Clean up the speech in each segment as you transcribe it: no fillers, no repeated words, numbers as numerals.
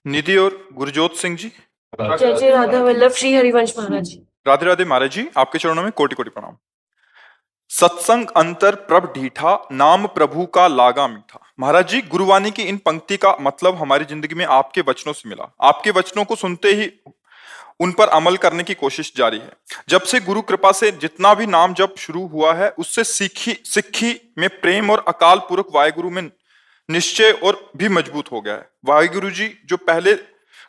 निधि और गुरजोत सिंह जी। जय जय राधा वल्लभ श्री हरिवंश महाराज जी। राधे राधे महाराज जी, आपके चरणों में कोटि कोटि प्रणाम। सत्संग अंतर प्रभ ढीठा, नाम प्रभु का लागा मीठा। महाराज जी, गुरुवाणी की इन पंक्ति का मतलब हमारी जिंदगी में आपके वचनों से मिला। आपके वचनों को सुनते ही उन पर अमल करने की कोशिश जारी है। जब से गुरु कृपा से जितना भी नाम जप शुरू हुआ है, उससे सिक्खी में प्रेम और अकाल पुरख वाहेगुरु में निश्चय और भी मजबूत हो गया है। वाहेगुरु जी जो पहले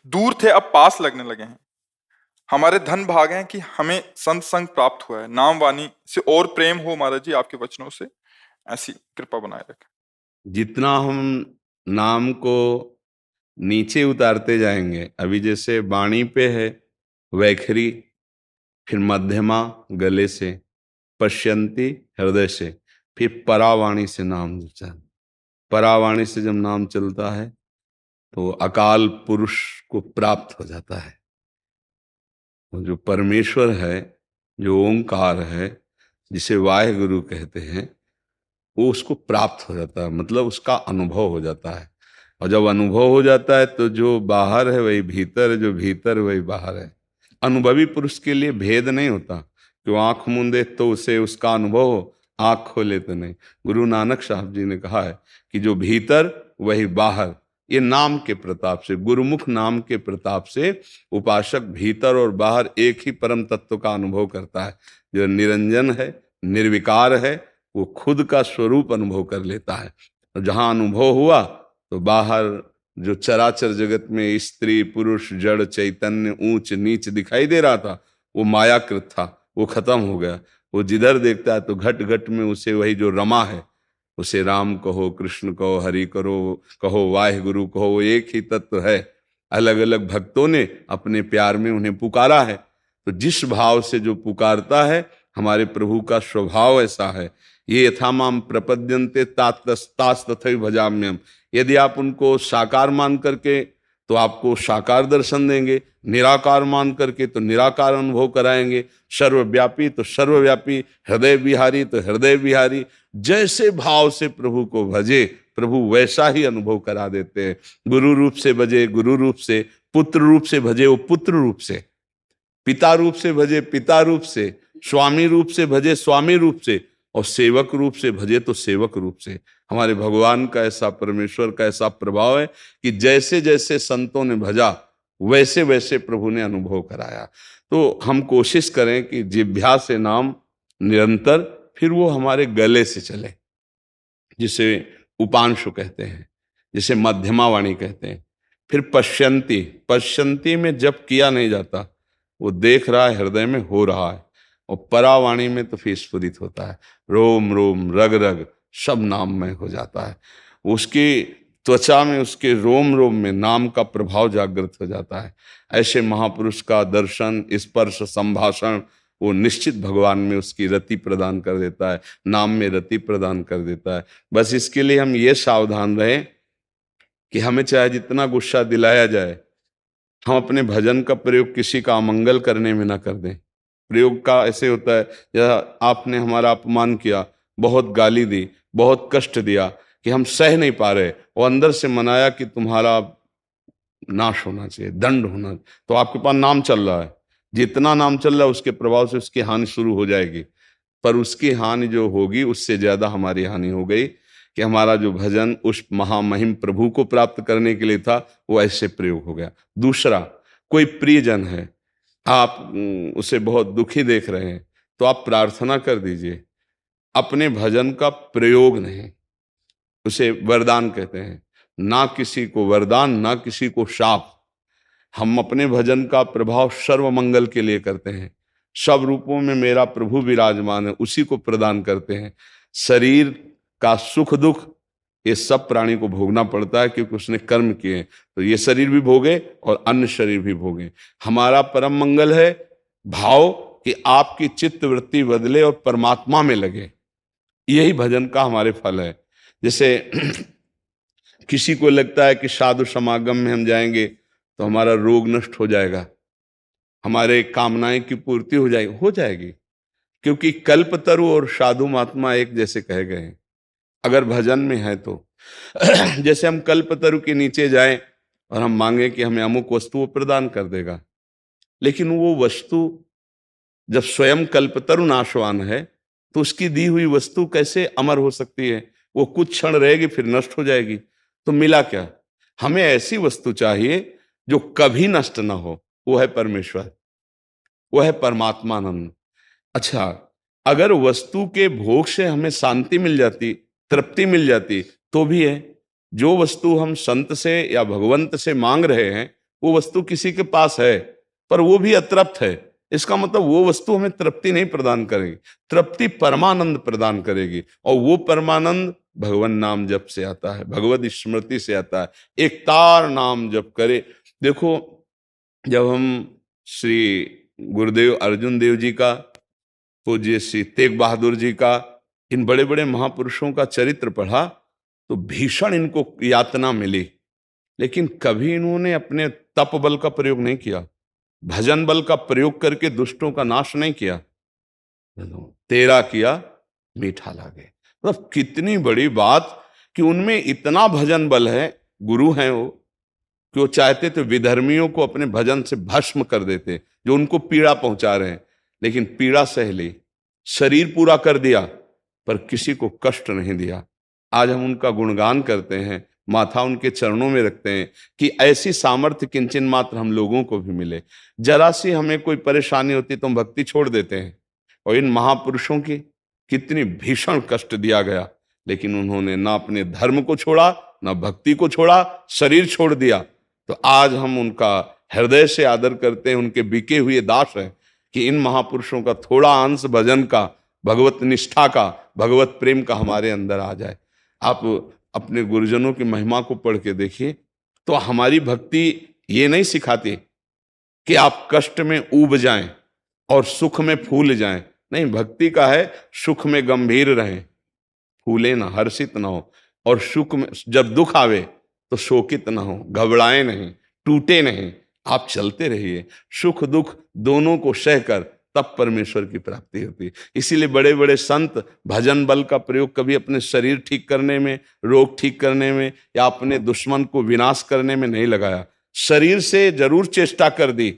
दूर थे अब पास लगने लगे हैं। हमारे धन भाग हैं कि हमें संत संग प्राप्त हुआ है। नाम वाणी से और प्रेम हो महाराज जी, आपके वचनों से ऐसी कृपा बनाए रखें। जितना हम नाम को नीचे उतारते जाएंगे, अभी जैसे वाणी पे है वैखरी, फिर मध्यमा गले से, पश्यंती हृदय से, फिर परावाणी से नाम चलता। परावाणी से जब नाम चलता है तो अकाल पुरुष को प्राप्त हो जाता है। जो परमेश्वर है, जो ओंकार है, जिसे वाहेगुरु कहते हैं, वो उसको प्राप्त हो जाता है, मतलब उसका अनुभव हो जाता है। और जब अनुभव हो जाता है तो जो बाहर है वही भीतर है, जो भीतर है वही बाहर है। अनुभवी पुरुष के लिए भेद नहीं होता कि वो आंख मूंदे तो उसे उसका अनुभव हो, आंख खोले तो नहीं। गुरु नानक साहब जी ने कहा है कि जो भीतर वही बाहर। ये नाम के प्रताप से, गुरुमुख नाम के प्रताप से उपासक भीतर और बाहर एक ही परम तत्व का अनुभव करता है। जो निरंजन है, निर्विकार है, वो खुद का स्वरूप अनुभव कर लेता है। और जहां अनुभव हुआ तो बाहर जो चराचर जगत में स्त्री पुरुष जड़ चैतन्य ऊंच नीच दिखाई दे रहा था, वो मायाकृत था, वो खत्म हो गया। वो जिधर देखता है तो घट घट में उसे वही जो रमा है, उसे राम कहो, कृष्ण कहो, हरि कहो, वाहेगुरु कहो, वो एक ही तत्व है। अलग अलग भक्तों ने अपने प्यार में उन्हें पुकारा है। तो जिस भाव से जो पुकारता है, हमारे प्रभु का स्वभाव ऐसा है। ये यथा माम प्रपद्यन्ते तास तथैव भजाम्यहम्। यदि आप उनको साकार मान करके तो आपको साकार दर्शन देंगे, निराकार मान करके तो निराकार अनुभव कराएंगे, सर्वव्यापी तो सर्वव्यापी, हृदय विहारी तो हृदय विहारी। जैसे भाव से प्रभु को भजे, प्रभु वैसा ही अनुभव करा देते हैं। गुरु रूप से भजे गुरु रूप से, पुत्र रूप से भजे वो पुत्र रूप से, पिता रूप से भजे पिता रूप से, स्वामी रूप से भजे स्वामी रूप से, और सेवक रूप से भजे तो सेवक रूप से। हमारे भगवान का ऐसा, परमेश्वर का ऐसा प्रभाव है कि जैसे जैसे संतों ने भजा वैसे वैसे प्रभु ने अनुभव कराया। तो हम कोशिश करें कि जिह्वा से नाम निरंतर, फिर वो हमारे गले से चले, जिसे उपांशु कहते हैं, जिसे मध्यमा वाणी कहते हैं। फिर पश्यंती, पश्यंती में जप किया नहीं जाता, वो देख रहा है, हृदय में हो रहा है। और परावाणी में तो फिर स्फुरित होता है, रोम रोम रग रग सब नाममय हो जाता है। उसकी त्वचा में, उसके रोम रोम में नाम का प्रभाव जागृत हो जाता है। ऐसे महापुरुष का दर्शन, स्पर्श, संभाषण वो निश्चित भगवान में उसकी रति प्रदान कर देता है, नाम में रति प्रदान कर देता है। बस इसके लिए हम ये सावधान रहें कि हमें चाहे जितना गुस्सा दिलाया जाए, हम अपने भजन का प्रयोग किसी का अमंगल करने में ना कर दें। प्रयोग का ऐसे होता है, या आपने हमारा अपमान किया, बहुत गाली दी, बहुत कष्ट दिया कि हम सह नहीं पा रहे, और अंदर से मनाया कि तुम्हारा नाश होना चाहिए, दंड होना। तो आपके पास नाम चल रहा है, जितना नाम चल रहा है उसके प्रभाव से उसकी हानि शुरू हो जाएगी। पर उसकी हानि जो होगी उससे ज्यादा हमारी हानि हो गई कि हमारा जो भजन उस महामहिम प्रभु को प्राप्त करने के लिए था, वो ऐसे प्रयोग हो गया। दूसरा, कोई प्रियजन है, आप उसे बहुत दुखी देख रहे हैं, तो आप प्रार्थना कर दीजिए, अपने भजन का प्रयोग नहीं। उसे वरदान कहते हैं, ना किसी को वरदान, ना किसी को शाप। हम अपने भजन का प्रभाव सर्व मंगल के लिए करते हैं। सब रूपों में मेरा प्रभु विराजमान है, उसी को प्रदान करते हैं। शरीर का सुख दुख ये सब प्राणी को भोगना पड़ता है, क्योंकि उसने कर्म किए। तो ये शरीर भी भोगे और अन्य शरीर भी भोगे। हमारा परम मंगल है भाव कि आपकी चित्त वृत्ति बदले और परमात्मा में लगे। यही भजन का हमारे फल है। जैसे किसी को लगता है कि साधु समागम में हम जाएंगे तो हमारा रोग नष्ट हो जाएगा, हमारे कामनाएं की पूर्ति हो जाएगी, क्योंकि कल्पतरु और साधु महात्मा एक जैसे कहे गए हैं अगर भजन में है तो। जैसे हम कल्पतरु के नीचे जाएं और हम मांगे कि हमें अमुक वस्तु वो प्रदान कर देगा, लेकिन वो वस्तु जब स्वयं कल्पतरु नाशवान है तो उसकी दी हुई वस्तु कैसे अमर हो सकती है? वो कुछ क्षण रहेगी फिर नष्ट हो जाएगी। तो मिला क्या? हमें ऐसी वस्तु चाहिए जो कभी नष्ट ना हो, वो है परमेश्वर, वो है परमात्मानंद। अच्छा, अगर वस्तु के भोग से हमें शांति मिल जाती, तृप्ति मिल जाती, तो भी है। जो वस्तु हम संत से या भगवंत से मांग रहे हैं वो वस्तु किसी के पास है पर वो भी अतृप्त है, इसका मतलब वो वस्तु हमें तृप्ति नहीं प्रदान करेगी, तृप्ति परमानंद प्रदान करेगी। और वो परमानंद भगवान नाम जप से आता है, भगवत स्मृति से आता है। एक तार नाम जप करे। देखो, जब हम श्री गुरुदेव अर्जुन देव जी का, पूज्य श्री तेग बहादुर जी का, इन बड़े बड़े महापुरुषों का चरित्र पढ़ा तो भीषण इनको यातना मिली, लेकिन कभी इन्होंने अपने तप बल का प्रयोग नहीं किया, भजन बल का प्रयोग करके दुष्टों का नाश नहीं किया। तेरा किया मीठा लागे, मतलब कितनी बड़ी बात कि उनमें इतना भजन बल है, गुरु हैं वो, कि वो चाहते थे विधर्मियों को अपने भजन से भस्म कर देते जो उनको पीड़ा पहुंचा रहे हैं, लेकिन पीड़ा सह ली, शरीर पूरा कर दिया पर किसी को कष्ट नहीं दिया। आज हम उनका गुणगान करते हैं, माथा उनके चरणों में रखते हैं कि ऐसी सामर्थ्य किंचन मात्र हम लोगों को भी मिले। जरा सी हमें कोई परेशानी होती तो हम भक्ति छोड़ देते हैं, और इन महापुरुषों की कितनी भीषण कष्ट दिया गया, लेकिन उन्होंने ना अपने धर्म को छोड़ा, ना भक्ति को छोड़ा, शरीर छोड़ दिया। तो आज हम उनका हृदय से आदर करते हैं, उनके बिके हुए दास हैं कि इन महापुरुषों का थोड़ा अंश भजन का, भगवत निष्ठा का, भगवत प्रेम का हमारे अंदर आ जाए। आप अपने गुरुजनों की महिमा को पढ़ के देखिए, तो हमारी भक्ति ये नहीं सिखाती कि आप कष्ट में ऊब जाएं और सुख में फूल जाएं। नहीं, भक्ति का है सुख में गंभीर रहें, फूले ना, हर्षित ना हो, और सुख में जब दुख आवे तो शोकित ना हो, घबराए नहीं, टूटे नहीं, आप चलते रहिए। सुख दुख दोनों को सहकर तब परमेश्वर की प्राप्ति होती है। इसीलिए बड़े बड़े संत भजन बल का प्रयोग कभी अपने शरीर ठीक करने में, रोग ठीक करने में, या अपने दुश्मन को विनाश करने में नहीं लगाया। शरीर से जरूर चेष्टा कर दी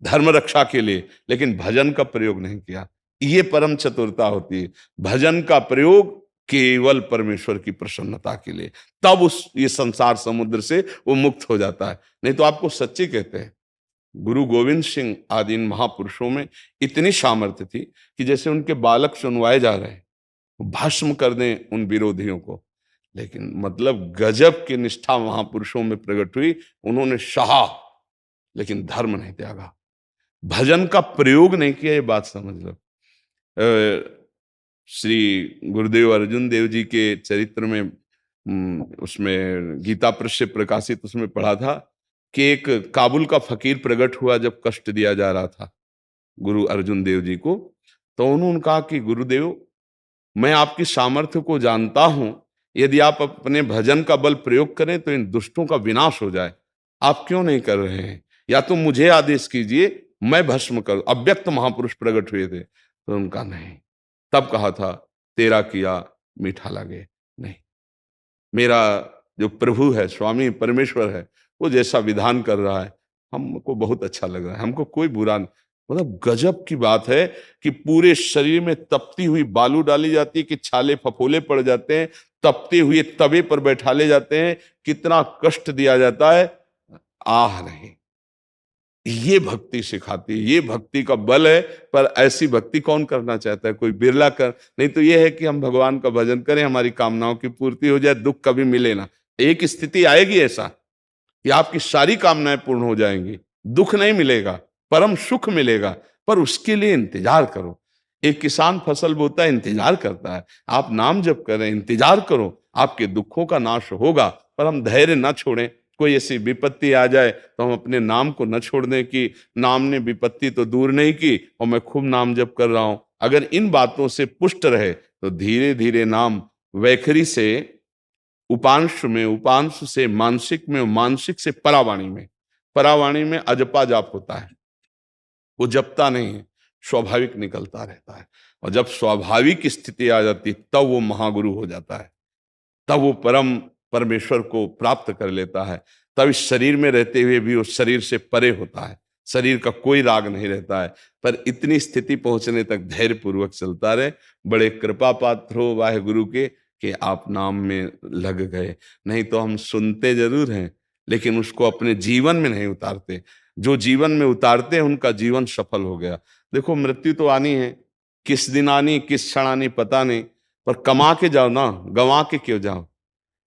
धर्म रक्षा के लिए, लेकिन भजन का प्रयोग नहीं किया। ये परम चतुरता होती है, भजन का प्रयोग केवल परमेश्वर की प्रसन्नता के लिए, तब ये संसार समुद्र से वो मुक्त हो जाता है। नहीं तो आपको सच्ची कहते हैं, गुरु गोविंद सिंह आदि इन महापुरुषों में इतनी सामर्थ्य थी कि जैसे उनके बालक सुनवाए जा रहे हैं, भस्म कर दें उन विरोधियों को। लेकिन मतलब गजब की निष्ठा महापुरुषों में प्रकट हुई, उन्होंने सहा लेकिन धर्म नहीं त्यागा, भजन का प्रयोग नहीं किया। ये बात समझ लो। श्री गुरुदेव अर्जुन देव जी के चरित्र में उसमें गीता प्रेस से प्रकाशित उसमें पढ़ा था कि एक काबुल का फकीर प्रकट हुआ जब कष्ट दिया जा रहा था गुरु अर्जुन देव जी को। तो उन्होंने कहा कि गुरुदेव, मैं आपकी सामर्थ्य को जानता हूं, यदि आप अपने भजन का बल प्रयोग करें तो इन दुष्टों का विनाश हो जाए, आप क्यों नहीं कर रहे हैं? या तो मुझे आदेश कीजिए, मैं भस्म करूं। अव्यक्त महापुरुष प्रकट हुए थे, तो उनका नहीं। तब कहा था, तेरा किया मीठा लगे। नहीं, मेरा जो प्रभु है, स्वामी परमेश्वर है, वो जैसा विधान कर रहा है हमको बहुत अच्छा लग रहा है, हमको कोई बुरा नहीं। मतलब गजब की बात है कि पूरे शरीर में तपती हुई बालू डाली जाती है कि छाले फफोले पड़ जाते हैं, तपते हुए तवे पर बैठाले जाते हैं, कितना कष्ट दिया जाता है, आह नहीं। ये भक्ति सिखाती है, ये भक्ति का बल है। पर ऐसी भक्ति कौन करना चाहता है? कोई बिरला कर। नहीं तो ये है कि हम भगवान का भजन करें, हमारी कामनाओं की पूर्ति हो जाए, दुख कभी मिले ना। एक स्थिति आएगी ऐसा कि आपकी सारी कामनाएं पूर्ण हो जाएंगी, दुख नहीं मिलेगा, परम सुख मिलेगा, पर उसके लिए इंतजार करो। एक किसान फसल बोता है, इंतजार करता है। आप नाम जप करें, इंतजार करो, आपके दुखों का नाश होगा। पर हम धैर्य न छोड़ें। कोई ऐसी विपत्ति आ जाए तो हम अपने नाम को न छोड़ दें कि नाम ने विपत्ति तो दूर नहीं की और मैं खूब नाम जप कर रहा हूं। अगर इन बातों से पुष्ट रहे तो धीरे धीरे नाम वैखरी से उपांश में, उपांश से मानसिक में, मानसिक से परावाणी में, परावाणी में अजपा जाप होता है। वो जपता नहीं है, स्वाभाविक निकलता रहता है। और जब स्वाभाविक स्थिति आ जाती तब वो महागुरु हो जाता है, तब वो परम परमेश्वर को प्राप्त कर लेता है। तब इस शरीर में रहते हुए भी उस शरीर से परे होता है, शरीर का कोई राग नहीं रहता है। पर इतनी स्थिति पहुंचने तक धैर्य पूर्वक चलता रहे। बड़े कृपा पात्र हो वाहेगुरु के कि आप नाम में लग गए, नहीं तो हम सुनते जरूर हैं लेकिन उसको अपने जीवन में नहीं उतारते। जो जीवन में उतारते हैं उनका जीवन सफल हो गया। देखो मृत्यु तो आनी है, किस दिन आनी किस क्षण आनी पता नहीं, पर कमा के जाओ ना, गंवा के क्यों जाओ।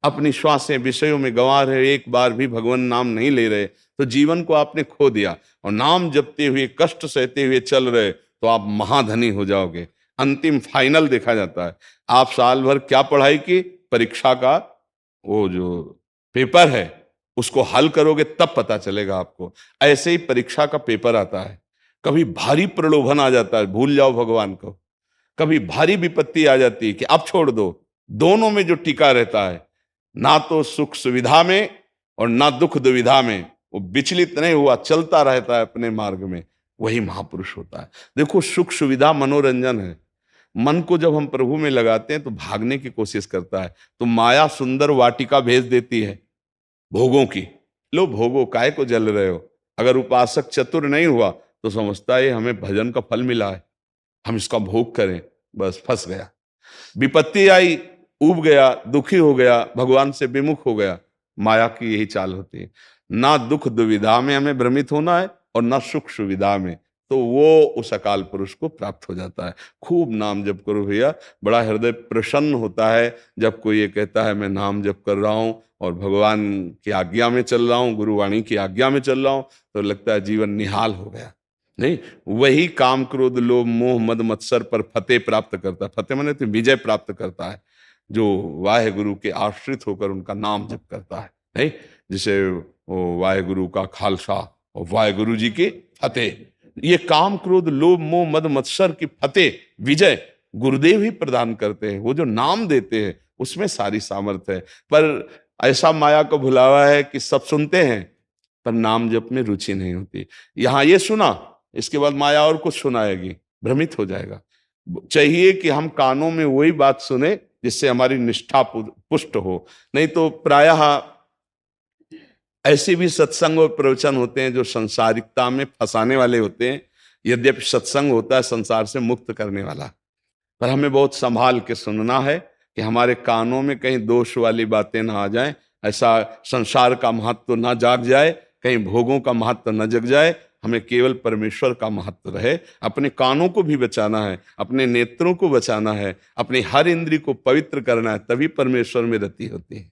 अपनी श्वासें विषयों में गंवा रहे, एक बार भी भगवान नाम नहीं ले रहे तो जीवन को आपने खो दिया। और नाम जपते हुए कष्ट सहते हुए चल रहे तो आप महाधनी हो जाओगे। अंतिम फाइनल देखा जाता है। आप साल भर क्या पढ़ाई की, परीक्षा का वो जो पेपर है उसको हल करोगे तब पता चलेगा आपको। ऐसे ही परीक्षा का पेपर आता है, कभी भारी प्रलोभन आ जाता है भूल जाओ भगवान को, कभी भारी विपत्ति आ जाती है कि अब छोड़ दो। दोनों में जो टिका रहता है, ना तो सुख सुविधा में और ना दुख दुविधा में, वो विचलित नहीं हुआ चलता रहता है अपने मार्ग में, वही महापुरुष होता है। देखो सुख सुविधा मनोरंजन है, मन को जब हम प्रभु में लगाते हैं तो भागने की कोशिश करता है। तो माया सुंदर वाटिका भेज देती है भोगों की, लो भोगो काहे को जल रहे हो। अगर उपासक चतुर नहीं हुआ तो समझता है हमें भजन का फल मिला है, हम इसका भोग करें, बस फंस गया। विपत्ति आई, ऊब गया, दुखी हो गया, भगवान से विमुख हो गया। माया की यही चाल होती है, ना दुख दुविधा में हमें भ्रमित होना है और ना सुख सुविधा में, तो वो उस अकाल पुरुष को प्राप्त हो जाता है। खूब नाम जप करो भैया, बड़ा हृदय प्रसन्न होता है जब कोई ये कहता है मैं नाम जप कर रहा हूँ और भगवान की आज्ञा में चल रहा हूँ, गुरुवाणी की आज्ञा में चल रहा हूँ, तो लगता है जीवन निहाल हो गया। नहीं, वही काम क्रोध लोभ मोह मद मत्सर पर फतेह प्राप्त करता है। फतेह माने तो विजय प्राप्त करता है, जो वाहे गुरु के आश्रित होकर उनका नाम जप करता है। नहीं, जिसे वो वाहे गुरु का खालसा और वाहे गुरु जी की फतेह, ये काम क्रोध लोभ मोह मद मत्सर की फतेह विजय गुरुदेव ही प्रदान करते हैं। वो जो नाम देते हैं उसमें सारी सामर्थ्य है। पर ऐसा माया को भुलावा है कि सब सुनते हैं पर नाम जप में रुचि नहीं होती। यहां ये सुना, इसके बाद माया और कुछ सुनाएगी, भ्रमित हो जाएगा। चाहिए कि हम कानों में वही बात सुने जिससे हमारी निष्ठा पुष्ट हो। नहीं तो प्रायः ऐसे भी सत्संग और प्रवचन होते हैं जो संसारिकता में फंसाने वाले होते हैं। यद्यपि सत्संग होता है संसार से मुक्त करने वाला, पर हमें बहुत संभाल के सुनना है कि हमारे कानों में कहीं दोष वाली बातें ना आ जाएं, ऐसा संसार का महत्व ना जाग जाए, कहीं भोगों का महत्व न जग जाए। हमें केवल परमेश्वर का महत्व रहे। अपने कानों को भी बचाना है, अपने नेत्रों को बचाना है, अपनी हर इंद्रिय को पवित्र करना है, तभी परमेश्वर में रति होती है।